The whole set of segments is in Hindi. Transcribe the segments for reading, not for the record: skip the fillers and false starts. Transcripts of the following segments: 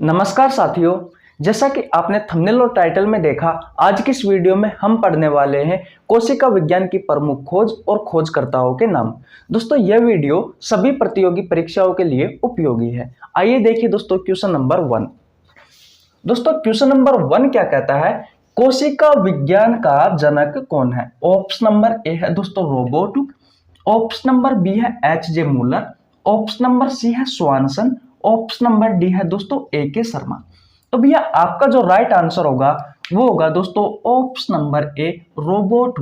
नमस्कार साथियों, जैसा कि आपने थंबनेल और टाइटल में देखा, आज की इस वीडियो में हम पढ़ने वाले हैं कोशिका विज्ञान की प्रमुख खोज और खोजकर्ताओं के नाम। दोस्तों, यह वीडियो सभी प्रतियोगी परीक्षाओं के लिए उपयोगी है। आइए देखिए दोस्तों क्वेश्चन नंबर 1। दोस्तों क्वेश्चन नंबर 1 क्या कहता है? कोशिका विज्ञान का जनक कौन है? ऑप्शन नंबर ए है दोस्तों रोबोट, ऑप्शन नंबर बी है H.J. मूलर, ऑप्शन नंबर सी है स्वानसन, ऑप्शन नंबर डी है दोस्तों A.K. शर्मा। तो भैया आपका जो राइट आंसर होगा वो होगा दोस्तों ऑप्शन नंबर ए रोबोट।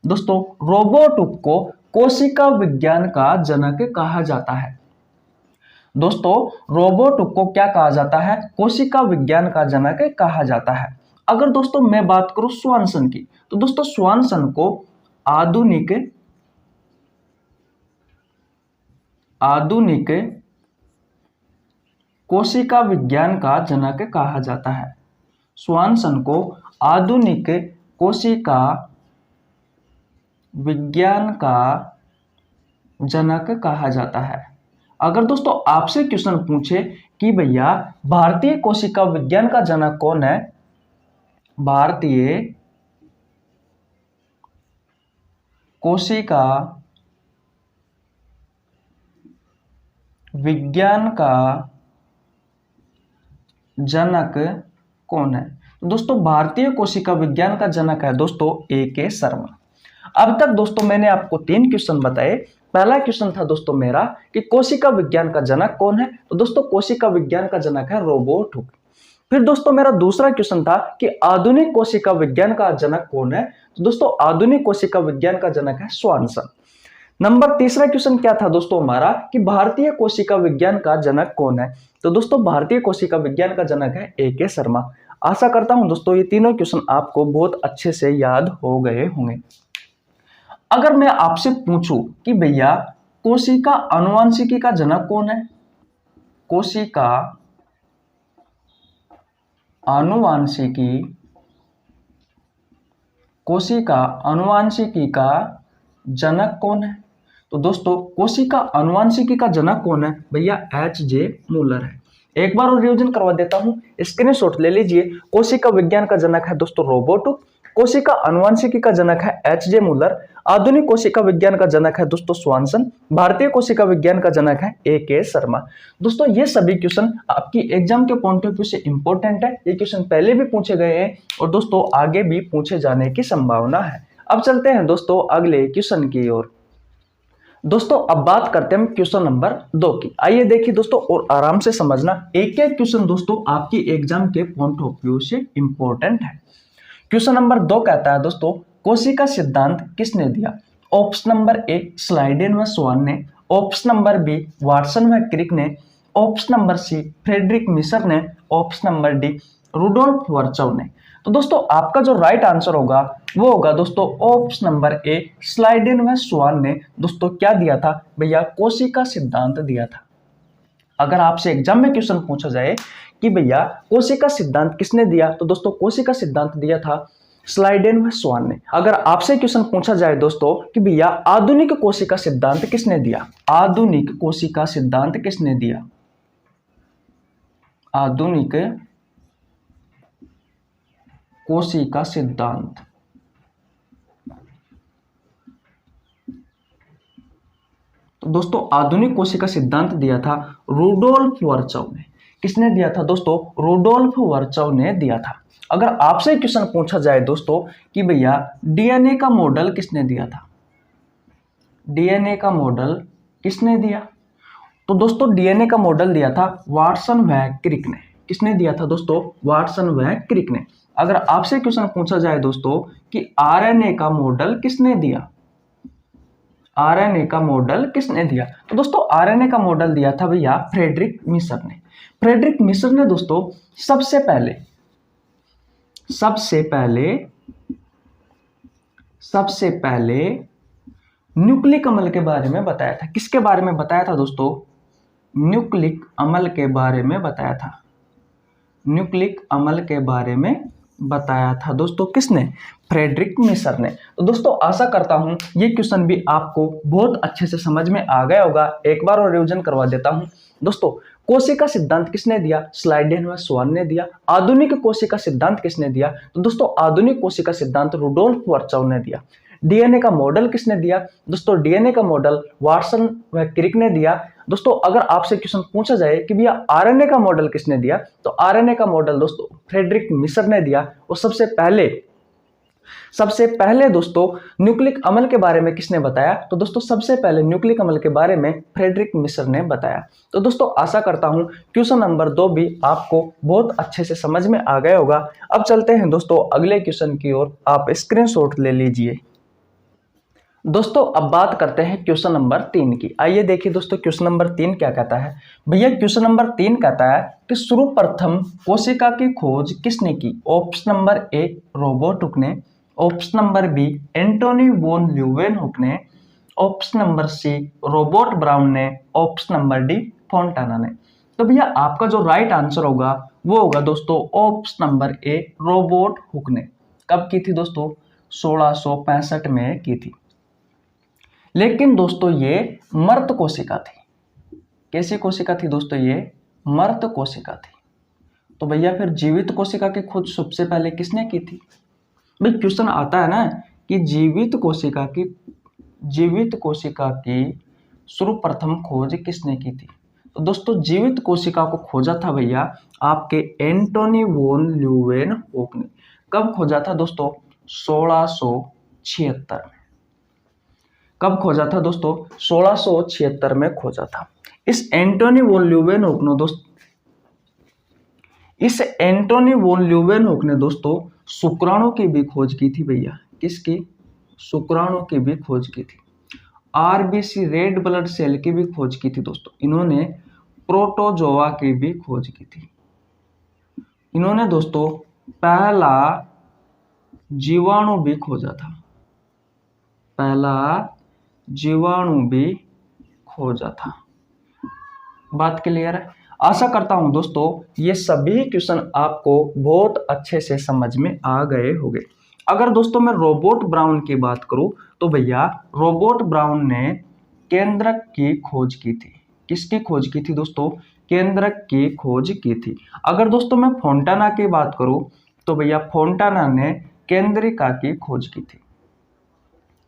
दोस्तों रोबोट को कोशिका विज्ञान का जनक कहा जाता है। दोस्तों रोबोट को क्या कहा जाता है? कोशिका विज्ञान का जनक कहा जाता है। अगर दोस्तों मैं बात करूं स्वानसन की, तो दोस्तों स्वानसन को आधुनिक कोशिका विज्ञान का जनक कहा जाता है। स्वानसन को आधुनिक कोशिका विज्ञान का जनक कहा जाता है। अगर दोस्तों आपसे क्वेश्चन पूछे कि भैया भारतीय कोशिका विज्ञान का जनक कौन है? भारतीय कोशिका विज्ञान का जनक कौन है? तो दोस्तों भारतीय कोशिका विज्ञान का जनक है दोस्तों A.K. शर्मा। अब तक दोस्तों मैंने आपको 3 क्वेश्चन बताए। पहला क्वेश्चन था दोस्तों मेरा कि कोशिका विज्ञान का जनक कौन है? तो दोस्तों कोशिका विज्ञान का जनक है रोबोट। फिर दोस्तों मेरा दूसरा क्वेश्चन था कि आधुनिक कोशिका विज्ञान का जनक कौन है? तो दोस्तों आधुनिक कोशिका विज्ञान का जनक है स्वानसन। नंबर तीसरा क्वेश्चन क्या था दोस्तों हमारा कि भारतीय कोशिका विज्ञान का जनक कौन है? तो दोस्तों भारतीय कोशिका विज्ञान का जनक है A.K. शर्मा। आशा करता हूं दोस्तों ये तीनों क्वेश्चन आपको बहुत अच्छे से याद हो गए होंगे। अगर मैं आपसे पूछूं कि भैया कोशिका आनुवांशिकी का जनक कौन है? कोशिका आनुवांशिकी का जनक कौन है? तो दोस्तों कोशिका आनुवांशिकी का जनक कौन है? भैया H.J. मूलर है। एक बार और रिवीजन करवा देता हूं, स्क्रीनशॉट ले लीजिए। कोशिका विज्ञान का जनक है दोस्तों रोबोट, कोशिका आनुवांशिकी का जनक है H.J. मूलर, आधुनिक कोशिका विज्ञान का जनक है दोस्तों स्वानसन, भारतीय कोशिका विज्ञान का जनक है A.K. शर्मा। दोस्तों ये सभी क्वेश्चन आपकी एग्जाम के पॉइंट ऑफ व्यू से इंपॉर्टेंट है। ये क्वेश्चन पहले भी पूछे गए हैं और दोस्तों आगे भी पूछे जाने की संभावना है। अब चलते हैं दोस्तों अगले क्वेश्चन की ओर। दोस्तों अब बात करते हैं क्वेश्चन नंबर 2 की। आइए देखिए दोस्तों और आराम से समझना, एक एक क्वेश्चन दोस्तों आपकी एग्जाम के पॉइंट ऑफ व्यू से इंपॉर्टेंट है। क्वेश्चन नंबर 2 कहता है दोस्तों कोशिका सिद्धांत किसने दिया? ऑप्शन नंबर ए स्लाइडेन व स्वान ने, ऑप्शन नंबर बी वाटसन व क्रिक ने, option number C Friedrich Miescher ने, option number D Rudolf Virchow ने। तो दोस्तों आपका जो राइट आंसर होगा वो होगा दोस्तों ऑप्शन नंबर ए स्लाइडेन व स्वान ने दोस्तों क्या दिया था? भैया कोशिका सिद्धांत दिया था। अगर आपसे एग्जाम में क्वेश्चन पूछा जाए कि भैया कोशिका सिद्धांत किसने दिया, तो दोस्तों कोशिका सिद्धांत दिया था स्लाइडेन व स्वान ने। अगर आपसे क्वेश्चन पूछा जाए दोस्तों कि भैया आधुनिक कोशिका सिद्धांत किसने दिया, आधुनिक कोशिका सिद्धांत किसने दिया? आधुनिक कोशिका सिद्धांत तो दोस्तों आधुनिक कोशिका सिद्धांत दिया था रुडोल्फ वर्चोव ने। किसने दिया था दोस्तों? रुडोल्फ वर्चोव ने दिया था। अगर आपसे क्वेश्चन पूछा जाए दोस्तों कि भैया डीएनए का मॉडल किसने दिया था, डीएनए का मॉडल किसने दिया? तो दोस्तों डीएनए का मॉडल दिया था वाटसन व क्रिक ने। किसने दिया था दोस्तों? वाटसन व क्रिक ने। अगर आपसे क्वेश्चन पूछा जाए दोस्तों कि आरएनए का मॉडल किसने दिया, आरएनए का मॉडल किसने दिया? तो दोस्तों आरएनए का मॉडल दिया था भैया फ्रेडरिक मिशर ने। फ्रेडरिक मिशर ने दोस्तों सबसे पहले न्यूक्लिक अम्ल के बारे में बताया था। किसके बारे में बताया था दोस्तों? न्यूक्लिक अम्ल के बारे में बताया था। न्यूक्लिक अम्ल के बारे में बताया था दोस्तों, किसने? फ्रेडरिक मिसर ने। तो दोस्तों आशा करता हूं ये क्वेश्चन भी आपको बहुत अच्छे से समझ में आ गया होगा। एक बार और रिवीजन करवा देता हूं दोस्तों। कोशिका सिद्धांत किसने दिया? स्लाइडेन व स्वान ने दिया। आधुनिक कोशिका सिद्धांत किसने दिया? तो दोस्तों आधुनिक कोशिका सिद्धांत रुडोल्फ वर्चोव ने दिया। डीएनए का मॉडल किसने दिया? दोस्तों डीएनए का मॉडल वाटसन व क्रिक ने दिया। दोस्तों अगर आपसे क्वेश्चन पूछा जाए कि भैया आरएनए का मॉडल किसने दिया, तो आरएनए का मॉडल दोस्तों फ्रेडरिक मिसर ने दिया। और सबसे पहले दोस्तों न्यूक्लिक अम्ल के बारे में किसने बताया? तो दोस्तों सबसे पहले न्यूक्लिक अम्ल के बारे में फ्रेडरिक मिसर ने बताया। तो दोस्तों आशा करता हूं क्वेश्चन नंबर 2 भी आपको बहुत अच्छे से समझ में आ गया होगा। अब चलते हैं दोस्तों अगले क्वेश्चन की ओर, आप स्क्रीनशॉट ले लीजिए। दोस्तों अब बात करते हैं क्वेश्चन नंबर 3 की। आइए देखिए दोस्तों क्वेश्चन नंबर 3 क्या कहता है। भैया क्वेश्चन नंबर 3 कहता है कि सर्वप्रथम कोशिका की खोज किसने की? Option number A Robert Hooke ने, option number B Antonie van Leeuwenhoek ने, option number C Robert Brown ने, ऑप्शन नंबर डी फोंटाना ने। तो भैया आपका जो राइट आंसर होगा वो होगा दोस्तों option number A Robert Hooke ने। कब की थी दोस्तों? 1665 में की थी। लेकिन दोस्तों ये मर्त कोशिका थी। कैसी कोशिका थी दोस्तों? ये मर्त कोशिका थी। तो भैया फिर जीवित कोशिका की खोज सबसे पहले किसने की थी? भाई क्वेश्चन आता है ना कि जीवित कोशिका की सर्वप्रथम खोज किसने की थी? तो दोस्तों जीवित कोशिका को खोजा था भैया आपके एंटोनी वॉन ल्यूवेनहुक ने। कब खोजा था दोस्तों? 1676 में। कब खोजा था दोस्तों? 1676 में खोजा था। इस एंटोनी वॉन ल्यूवेनहुक ने दोस्तों शुक्राणु की भी खोज की थी भैया। किसकी? शुक्राणु की भी खोज की थी। आरबीसी रेड ब्लड सेल की भी खोज की थी दोस्तों। इन्होंने प्रोटोजोआ की भी खोज की थी। इन्होंने दोस्तों पहला जीवाणु भी खोजा था। पहला जीवाणु भी खोजा था। बात क्लियर है? आशा करता हूं दोस्तों ये सभी क्वेश्चन आपको बहुत अच्छे से समझ में आ गए होंगे। अगर दोस्तों मैं रॉबर्ट ब्राउन की बात करूं तो भैया रॉबर्ट ब्राउन ने केंद्रक की खोज की थी। किसकी खोज की थी दोस्तों? केंद्रक की खोज की थी। अगर दोस्तों मैं फोंटाना की बात करूं तो भैया फोंटाना ने केंद्रिका की खोज की थी।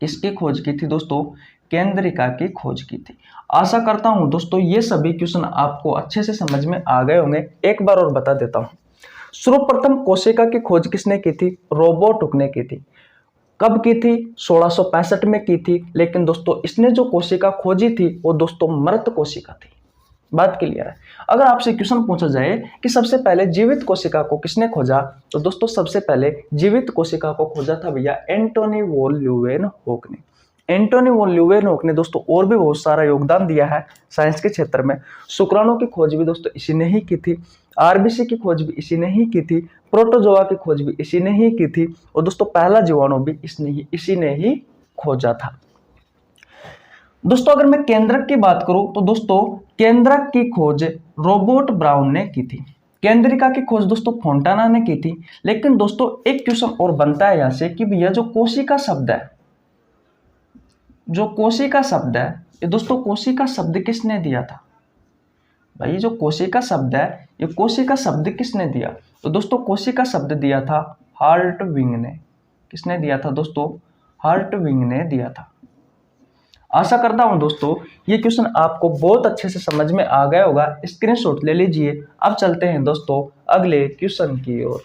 किसकी खोज की थी दोस्तों? केंद्रिका की खोज की थी। आशा करता हूं दोस्तों ये सभी क्वेश्चन आपको अच्छे से समझ में आ गए होंगे। एक बार और बता देता हूं। सर्वप्रथम कोशिका की खोज किसने की थी? रॉबर्ट हुक ने की थी। कब की थी? 1665 में की थी। लेकिन दोस्तों इसने जो कोशिका खोजी थी वो दोस्तों मृत कोशिका थी। बात क्लियर है? अगर आपसे क्वेश्चन पूछा जाए कि सबसे पहले जीवित कोशिका को किसने खोजा, तो दोस्तों सबसे पहले जीवित कोशिका को खोजा था भैया एंटोनी वॉन ल्यूवेनहुक ने। एंटोनी वॉन ल्यूवेनहुक ने दोस्तों और भी बहुत सारा योगदान दिया है साइंस के क्षेत्र में। शुक्राणु की खोज भी दोस्तों इसी ने ही की थी। आरबीसी की खोज भी इसी ने ही की थी। प्रोटोजोआ की खोज भी इसी ने ही की थी। और दोस्तों पहला जीवाणु भी इसी ने ही खोजा था। दोस्तों अगर मैं केंद्रक की बात करूं तो दोस्तों केंद्रक की खोज रॉबर्ट ब्राउन ने की थी। केंद्रिका की खोज दोस्तों फोंटाना ने की थी। लेकिन दोस्तों एक क्वेश्चन और बनता है यहां से कि भैया जो कोशिका शब्द है, ये दोस्तों कोशिका शब्द किसने दिया था? भाई जो कोशिका शब्द है ये कोशिका शब्द किसने दिया? तो दोस्तों कोशिका शब्द दिया था हार्टविंग ने। किसने दिया था दोस्तों? हार्टविंग ने दिया था। आशा करता हूं दोस्तों ये क्वेश्चन आपको बहुत अच्छे से समझ में आ गया होगा। स्क्रीनशॉट ले लीजिए। अब चलते हैं दोस्तों अगले क्वेश्चन की ओर।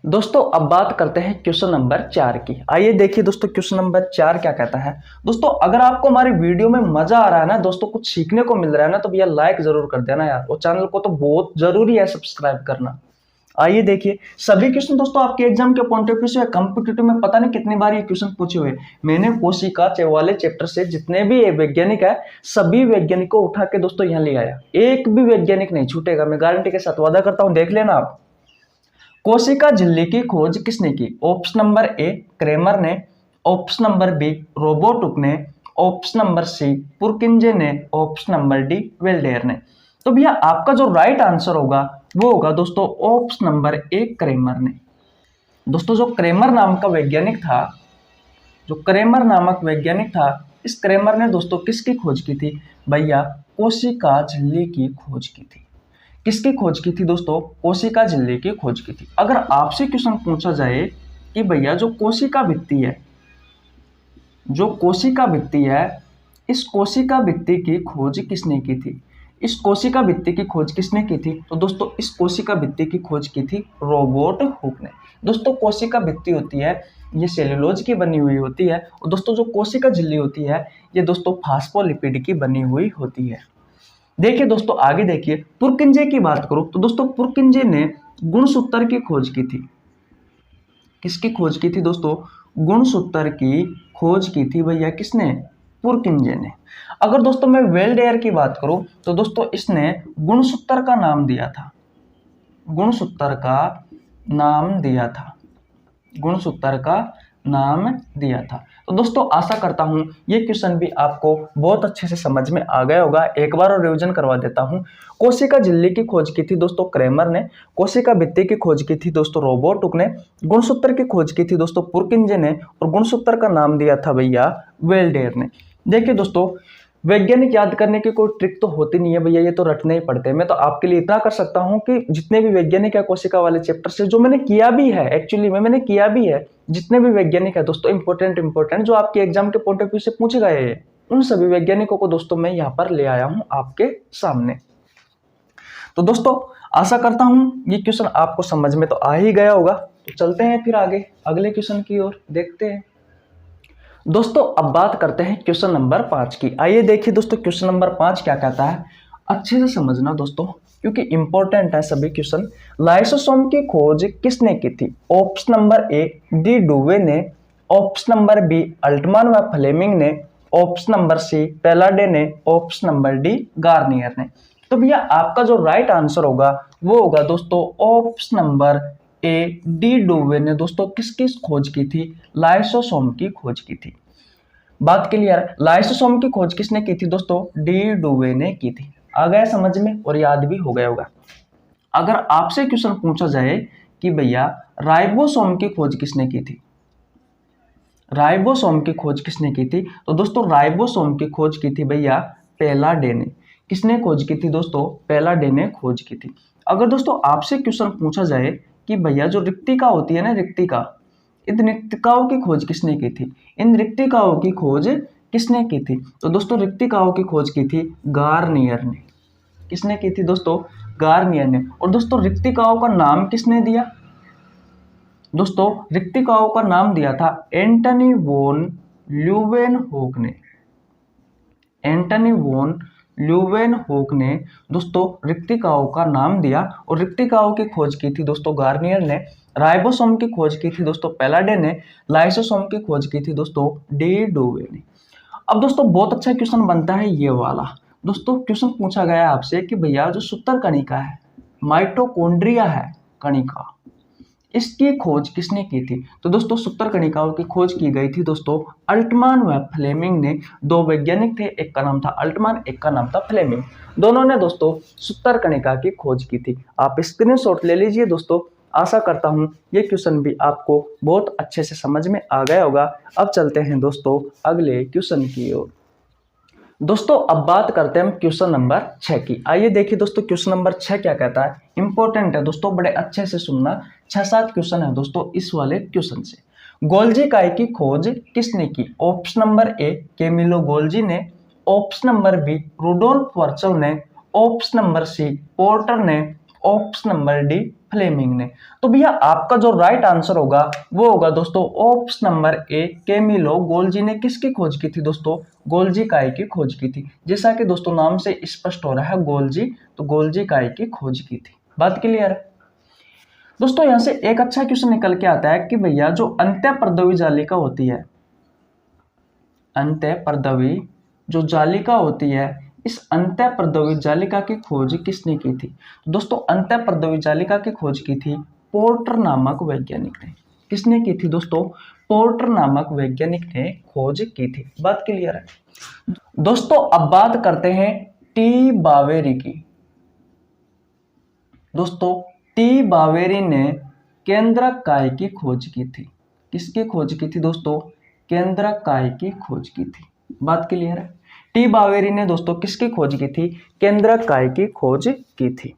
दोस्तों अब बात करते हैं क्वेश्चन नंबर 4 की। आइए देखिए दोस्तों क्वेश्चन नंबर 4 क्या कहता है। दोस्तों अगर आपको हमारी वीडियो में मजा आ रहा है ना दोस्तों, कुछ सीखने को मिल रहा है ना, तो भैया लाइक जरूर कर देना यार। और चैनल को तो बहुत जरूरी है सब्सक्राइब करना। आइए देखिए सभी क्वेश्चन दोस्तों आपके एग्जाम के पॉइंट ऑफ व्यू से कॉम्पिटिटिव में पता नहीं कितनी बार ये क्वेश्चन पूछे हुए। मैंने कोशिका वाले चैप्टर से जितने भी वैज्ञानिक है सभी वैज्ञानिक को उठा के दोस्तों यहाँ ले आया। एक भी वैज्ञानिक नहीं छूटेगा, मैं गारंटी के साथ वादा करता हूं। देख लेना आप। कोशिका झिल्ली की खोज किसने की? ऑप्शन नंबर ए क्रेमर ने, option number B Robert Hooke ने, ऑप्शन नंबर सी पुरकिंजे ने, ऑप्शन नंबर डी वेल्डेयर ने। तो भैया आपका जो राइट आंसर होगा वो होगा दोस्तों ऑप्शन नंबर ए क्रेमर ने। दोस्तों जो क्रेमर नाम का वैज्ञानिक था, जो क्रेमर नामक वैज्ञानिक था, इस क्रेमर ने दोस्तों किसकी खोज की थी? भैया कोशिका झिल्ली की खोज की थी। किसकी खोज की थी दोस्तों? कोशिका झिल्ली की खोज की थी। अगर आपसे क्वेश्चन पूछा जाए कि भैया जो कोशिका भित्ति है, जो कोशिका भित्ति है, इस कोशिका भित्ति की खोज किसने की थी? इस कोशिका भित्ति की खोज किसने की थी? तो दोस्तों इस कोशिका भित्ति की खोज की थी रॉबर्ट हुक ने। दोस्तों कोशिका भित्ति होती है, ये सेल्यूलोज की बनी हुई होती है, और दोस्तों जो कोशिका झिल्ली होती है, ये दोस्तों फास्फोलिपिड की बनी हुई होती है। देखिए दोस्तों आगे देखिए, पुरकिंजे की बात करो तो दोस्तों पुरकिंजे ने गुणसूत्र की खोज की थी। किसकी खोज की थी दोस्तों? गुणसूत्र की खोज की थी भैया किसने? पुरकिंजे ने। अगर दोस्तों मैं वेल्डेयर की बात करूं तो दोस्तों इसने गुणसूत्र का नाम दिया था, गुणसूत्र का नाम दिया था, गुणसूत्र का नाम दिया था। तो दोस्तों आशा करता हूं ये क्वेश्चन भी आपको बहुत अच्छे से समझ में आ गया होगा। एक बार और रिवीजन करवा देता हूं। कोशिका झिल्ली की खोज की थी दोस्तों क्रेमर ने, कोशिका भित्ति की खोज की थी दोस्तों रॉबर्ट हुक ने, गुणसूत्र की खोज की थी दोस्तों पुरकिंजे ने, और गुणसूत्र का नाम दिया था भैया वेल्डेयर ने। देखिए दोस्तों वैज्ञानिक याद करने की कोई ट्रिक तो होती नहीं है भैया, ये तो रटने ही पड़ते हैं। मैं तो आपके लिए इतना कर सकता हूं कि जितने भी वैज्ञानिक है कोशिका वाले चैप्टर से, जो मैंने किया भी है, एक्चुअली में मैंने किया भी है, जितने भी वैज्ञानिक है दोस्तों इंपॉर्टेंट जो आपके एग्जाम के पॉइंट ऑफ व्यू से पूछे गए हैं, उन सभी वैज्ञानिकों को दोस्तों मैं यहाँ पर ले आया हूँ आपके सामने। तो दोस्तों आशा करता हूँ ये क्वेश्चन आपको समझ में तो आ ही गया होगा। तो चलते हैं फिर आगे अगले क्वेश्चन की ओर, देखते हैं। दोस्तों अब बात करते हैं क्वेश्चन नंबर 5 की। आइए देखिए दोस्तों क्वेश्चन नंबर 5 क्या कहता है, अच्छे से समझना दोस्तों क्योंकि इंपॉर्टेंट है सभी क्वेश्चन। लाइसोसोम की खोज किसने की थी? ऑप्शन नंबर ए डी डुवे ने, ऑप्शन नंबर बी अल्टमान व फ्लेमिंग ने, ऑप्शन नंबर सी पेलाडे ने, ऑप्शन नंबर डी गार्नियर ने। तो भैया आपका जो राइट आंसर होगा वो होगा दोस्तों ऑप्शन नंबर ए डी डुवे ने दोस्तों किसकी खोज की थी? लाइसोसोम की खोज की थी। बात क्लियर? लाइसोसोम की खोज किसने की थी दोस्तों? डी डुवे ने की थी। आ गया समझ में और याद भी हो गया होगा। अगर आपसे क्वेश्चन पूछा जाए कि भैया राइबोसोम की खोज किसने की थी? राइबोसोम की खोज किसने की थी? तो दोस्तों राइबोसोम की खोज की थी भैया पेलाडे ने। किसने खोज की थी दोस्तों? पेलाडे ने खोज की थी। अगर दोस्तों आपसे क्वेश्चन पूछा जाए कि भैया जो रिक्तिका होती है ना, रिक्तिका, इन रिक्तिकाओं की खोज किसने की थी? इन रिक्तिकाओं की खोज किसने की थी? तो दोस्तों रिक्तिकाओं की खोज की थी गार्नियर ने। किसने की थी दोस्तों? गार्नियर ने। और दोस्तों रिक्तिकाओं का नाम किसने दिया? दोस्तों रिक्तिकाओं का नाम दिया था एंटनी वॉन ल्यूवेनहोक ने। एंटनी वॉन ल्यूवेनहोक ने दोस्तों रिक्तिकाओं का नाम दिया, और रिक्तिकाओं की खोज की थी दोस्तों गार्नियर ने, राइबोसोम की खोज की थी दोस्तों पेलाडे ने, लाइसोसोम की खोज की थी दोस्तों डी डुवे ने। अब दोस्तों बहुत अच्छा क्वेश्चन बनता है ये वाला। दोस्तों क्वेश्चन पूछा गया आपसे कि भैया जो सूत्र कणिका है, माइटोकॉन्ड्रिया है कणिका, इसकी खोज किसने की थी? तो दोस्तों सूत्र कणिकाओं की खोज की गई थी दोस्तों अल्टमान व फ्लेमिंग ने। दो वैज्ञानिक थे, एक का नाम था अल्टमान, एक का नाम था फ्लेमिंग। दोनों ने दोस्तों सूत्र कणिका की खोज की थी। आप स्क्रीनशॉट ले लीजिए दोस्तों। आशा करता हूं ये क्वेश्चन भी आपको बहुत अच्छे से समझ में आ गया होगा। अब चलते हैं दोस्तों अगले क्वेश्चन की ओर। दोस्तों अब बात करते हैं हम क्वेश्चन नंबर 6 की। आइए देखिए दोस्तों क्वेश्चन नंबर 6 क्या कहता है, इंपॉर्टेंट है दोस्तों, बड़े अच्छे से सुनना। 6-7 क्वेश्चन है दोस्तों इस वाले क्वेश्चन से। गोल्जी इकाई की खोज किसने की? Option number A Camillo Golgi ने, option number B Rudolf Virchow ने, ऑप्शन नंबर सी पोर्टर ने, ऑप्शन नंबर डी फ्लेमिंग ने। तो भैया आपका जो राइट आंसर होगा वो होगा दोस्तों option number A Camillo Golgi ने। किसकी खोज की थी दोस्तों? गोल्जी इकाई की खोज की थी। जैसा कि दोस्तों नाम से स्पष्ट हो रहा है गोल्जी, तो गोल्जी इकाई की खोज की थी। बात क्लियर है दोस्तों? यहां से एक अच्छा क्वेश्चन निकल के आता है कि भैया जो अंत्यपर्दवी जालिका होती है, अंत्यपर्दवी जो जालिका होती है, इस अंत्यपर्दवी जालिका की खोज किसने की थी? तो दोस्तों अंत्यपर्दवी जालिका की खोज की थी पोर्टर नामक वैज्ञानिक ने। किसने की थी दोस्तों? पोर्टर नामक वैज्ञानिक ने खोज की थी। बात क्लियर है दोस्तों? अब बात करते हैं टी बावेरी की। दोस्तों टी बावेरी ने केंद्रक काय की खोज की थी? किसकी खोज की थी दोस्तों? केंद्रक काय की खोज की थी। बात क्लियर है? टी बावेरी ने दोस्तों किसकी खोज की थी? केंद्रक काय की खोज की थी।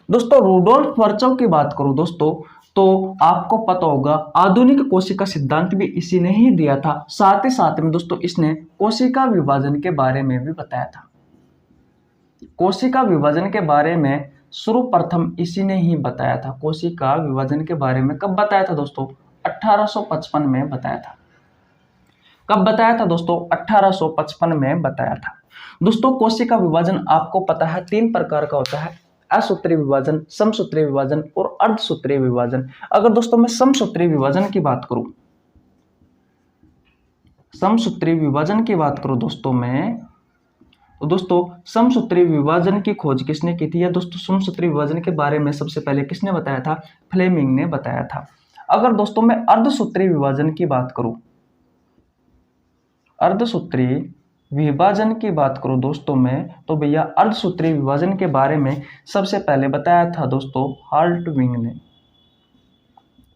दोस्तों रूडोल्फ वर्चोव की बात करूं दोस्तों, तो आपको पता होगा आधुनिक कोशिका सिद्धांत भी इसी ने ही दिया था। साथ ही साथ में दोस्तों इसने कोशिका विभाजन के बारे में भी बताया था। कोशिका विभाजन के बारे में सर्वप्रथम इसी ने ही बताया था। कोशिका विभाजन के बारे में कब बताया था दोस्तों? 1855 में बताया था। कब बताया था दोस्तों? 1855 में बताया था। दोस्तों कोशिका विभाजन आपको पता है 3 प्रकार का होता है, असूत्रीय विभाजन, समसूत्रीय विभाजन और अर्धसूत्रीय विभाजन। अगर दोस्तों मैं समसूत्रीय विभाजन की बात करूं, समसूत्रीय विभाजन की बात करूं दोस्तों मैं, तो दोस्तों समसूत्रीय विभाजन की खोज किसने की थी? या दोस्तों समसूत्रीय विभाजन के बारे में सबसे पहले किसने बताया था? फ्लेमिंग ने बताया था। अगर दोस्तों मैं अर्धसूत्रीय विभाजन की बात करूं, अर्धसूत्रीय विभाजन की बात करूं दोस्तों मैं, तो भैया अर्धसूत्रीय विभाजन के बारे में सबसे पहले बताया था दोस्तों हर्टविग ने।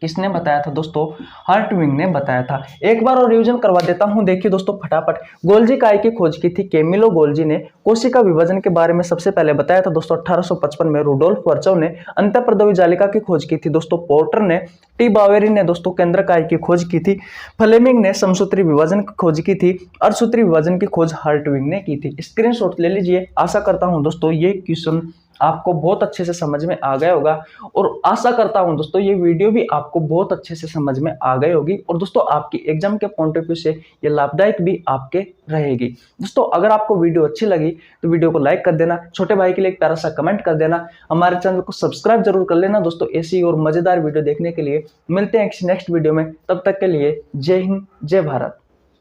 किसने बताया था दोस्तों? हर्टविग ने बताया था। एक बार और रिवीजन करवा देता हूं, देखिए दोस्तों फटाफट। गोल्जी काय की खोज की थी कैमिलो गोल्जी ने। कोशिका विभाजन के बारे में सबसे पहले बताया था दोस्तों 1855 में रूडोल्फ वर्चोव ने। अंतःप्रद्रव्य जालिका की खोज की थी दोस्तों पोर्टर ने। टी बावेरी ने दोस्तों केंद्रक काय की खोज की थी। फ्लेमिंग ने समसूत्रीय विभाजन की खोज की थी। अर्धसूत्रीय विभाजन की खोज हर्टविग ने की थी। स्क्रीनशॉट ले लीजिए। आशा करता हूं दोस्तों ये क्वेश्चन आपको बहुत अच्छे से समझ में आ गया होगा, और आशा करता हूं दोस्तों ये वीडियो भी आपको बहुत अच्छे से समझ में आ गई होगी, और दोस्तों आपकी एग्जाम के पॉइंट ऑफ व्यू से ये लाभदायक भी आपके रहेगी। दोस्तों अगर आपको वीडियो अच्छी लगी तो वीडियो को लाइक कर देना, छोटे भाई के लिए एक प्यारा सा कमेंट कर देना, हमारे चैनल को सब्सक्राइब जरूर कर लेना दोस्तों। ऐसी और मजेदार वीडियो देखने के लिए मिलते हैं किसी नेक्स्ट वीडियो में। तब तक के लिए जय हिंद, जय भारत।